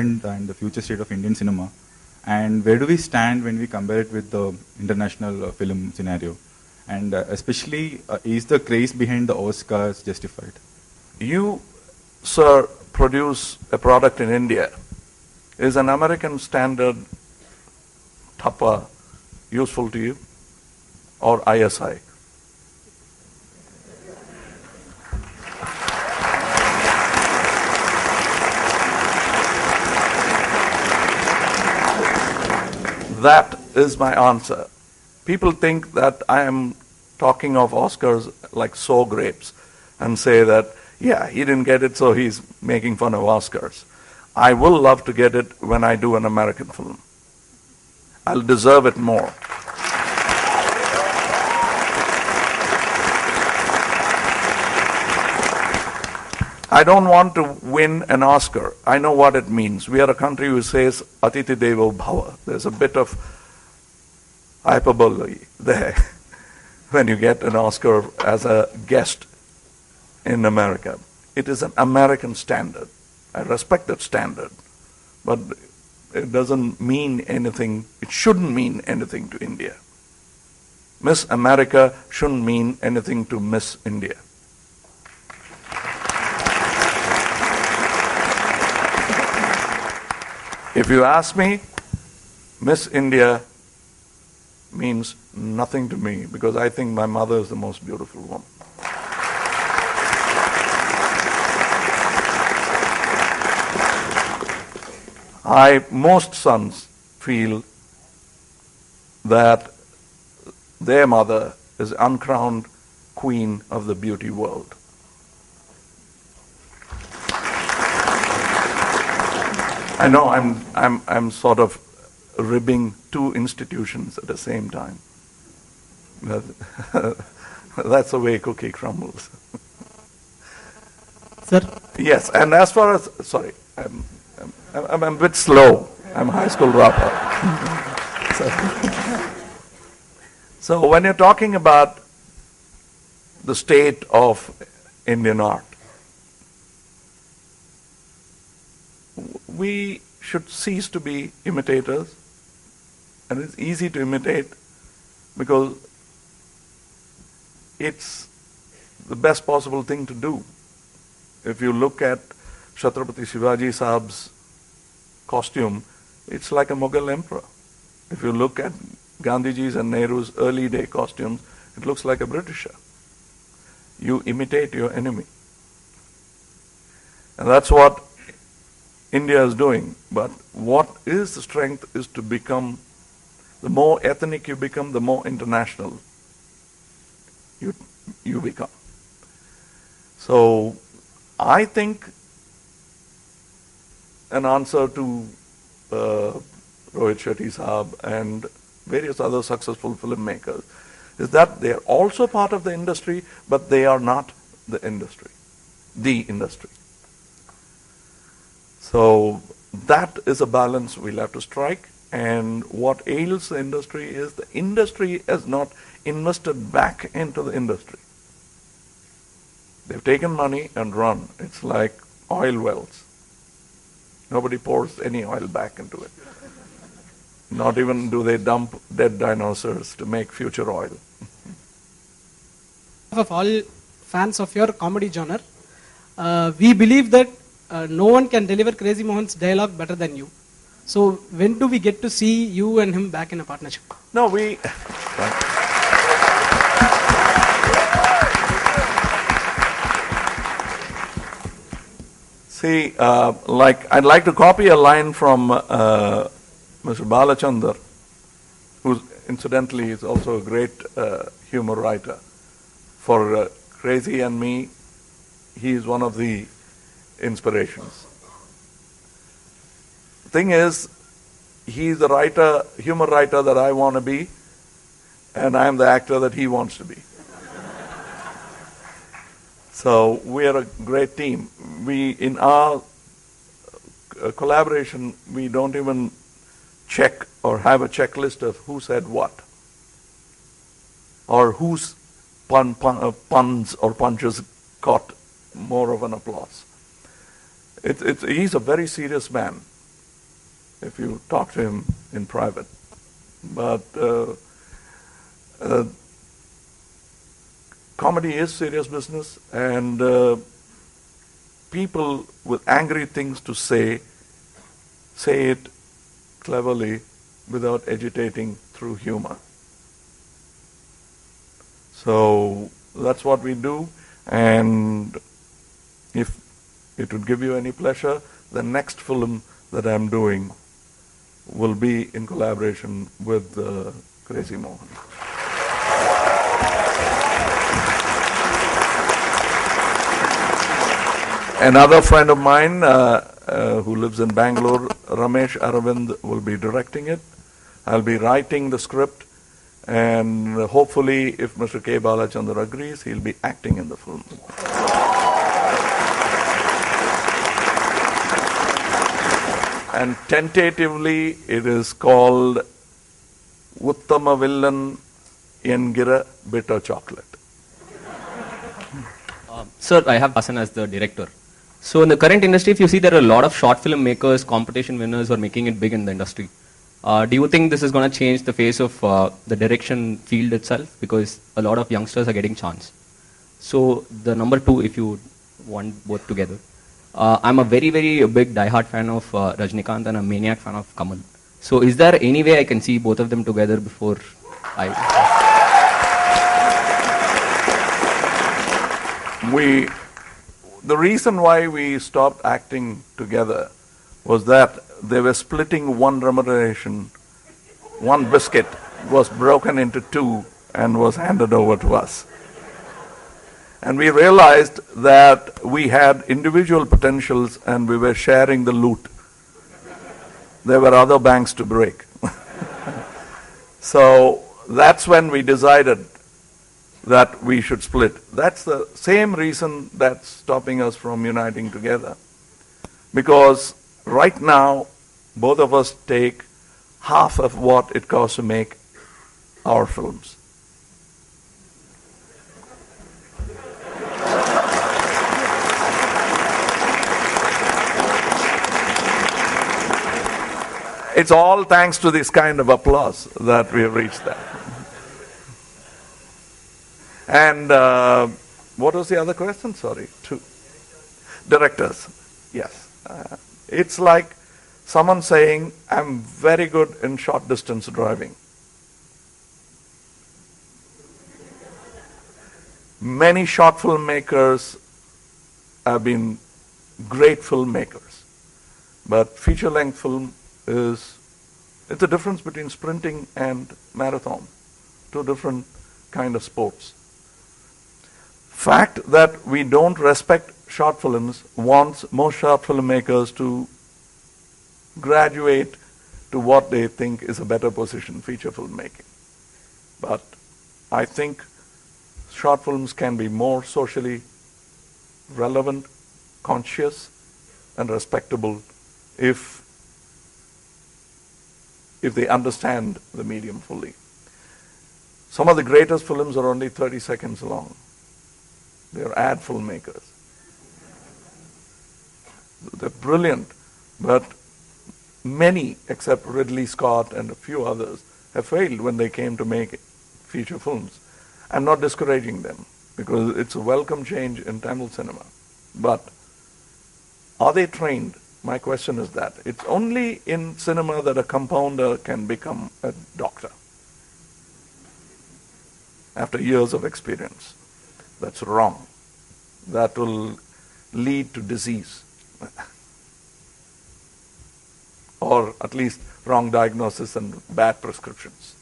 and the future state of Indian cinema, and where do we stand when we compare it with the international film scenario, and especially is the craze behind the Oscars justified? You, sir, produce a product in India. Is an American standard TAPA useful to you, or ISI? That is my answer. People think that I am talking of Oscars like sour grapes and say that, yeah, he didn't get it, so he's making fun of Oscars. I will love to get it when I do an American film. I'll deserve it more. I don't want to win an Oscar. I know what it means. We are a country who says Atiti Devo Bhava. There's a bit of hyperbole there when you get an Oscar as a guest in America. It is an American standard. I respect that standard. But it doesn't mean anything, it shouldn't mean anything to India. Miss America shouldn't mean anything to Miss India. If you ask me, Miss India means nothing to me because I think my mother is the most beautiful woman. Most sons feel that their mother is uncrowned queen of the beauty world. I know I'm sort of ribbing two institutions at the same time. But that's the way cookie crumbles. Sir? Yes, and as far as, sorry, I'm a bit slow. I'm a high school dropper. So when you're talking about the state of Indian art, we should cease to be imitators, and it's easy to imitate because it's the best possible thing to do. If you look at Chhatrapati Shivaji Sahab's costume, it's like a Mughal emperor. If you look at Gandhiji's and Nehru's early day costumes, it looks like a Britisher. You imitate your enemy. And that's what India is doing. But what is the strength is to become, the more ethnic you become, the more international you become. So I think an answer to Rohit Shetty Sahab and various other successful filmmakers is that they are also part of the industry, but they are not the industry. So that is a balance we'll have to strike, and what ails the industry is the industry has not invested back into the industry. They've taken money and run. It's like oil wells. Nobody pours any oil back into it. Not even do they dump dead dinosaurs to make future oil. Of all fans of your comedy genre, we believe that no one can deliver Crazy Mohan's dialogue better than you. So when do we get to see you and him back in a partnership? No, See, I'd like to copy a line from Mr. Balachandar, who incidentally is also a great humor writer. For Crazy and me, he is one of the inspirations. The thing is, he's the humor writer that I want to be, and I'm the actor that he wants to be. So we are a great team. In our collaboration, we don't even check or have a checklist of who said what, or whose puns or punches got more of an applause. He's a very serious man. if you talk to him in private. But comedy is serious business, and people with angry things to say it cleverly without agitating through humor. So that's what we do, and if it would give you any pleasure, the next film that I'm doing will be in collaboration with Crazy Mohan. Another friend of mine who lives in Bangalore, Ramesh Aravind, will be directing it. I'll be writing the script, and hopefully, if Mr. K. Balachandra agrees, he'll be acting in the film. And tentatively, it is called Uttama Villan Yengira Bitter Chocolate. Sir, I have Haasan as the director. So in the current industry, if you see, there are a lot of short film makers, competition winners who are making it big in the industry. Do you think this is going to change the face of the direction field itself? Because a lot of youngsters are getting chance. So the number two, if you want both together. I'm a very, very big diehard fan of Rajnikant and a maniac fan of Kamal. So is there any way I can see both of them together before I... The reason why we stopped acting together was that they were splitting one remuneration. One biscuit was broken into two and was handed over to us. And we realized that we had individual potentials and we were sharing the loot. There were other banks to break. So that's when we decided that we should split. That's the same reason that's stopping us from uniting together. Because right now, both of us take half of what it costs to make our films. It's all thanks to this kind of applause that we have reached that. And what was the other question? Sorry. Two. Directors. Yes. It's like someone saying, I'm very good in short distance driving. Many short filmmakers have been great filmmakers. But feature-length film it's a difference between sprinting and marathon. Two different kind of sports. Fact that we don't respect short films wants most short filmmakers to graduate to what they think is a better position, feature filmmaking. But I think short films can be more socially relevant, conscious, and respectable if they understand the medium fully. Some of the greatest films are only 30 seconds long. They're ad filmmakers. They're brilliant, but many, except Ridley Scott and a few others, have failed when they came to make feature films. I'm not discouraging them, because it's a welcome change in Tamil cinema. But are they trained? My question is that. It's only in cinema that a compounder can become a doctor after years of experience. That's wrong. That will lead to disease. Or at least wrong diagnosis and bad prescriptions.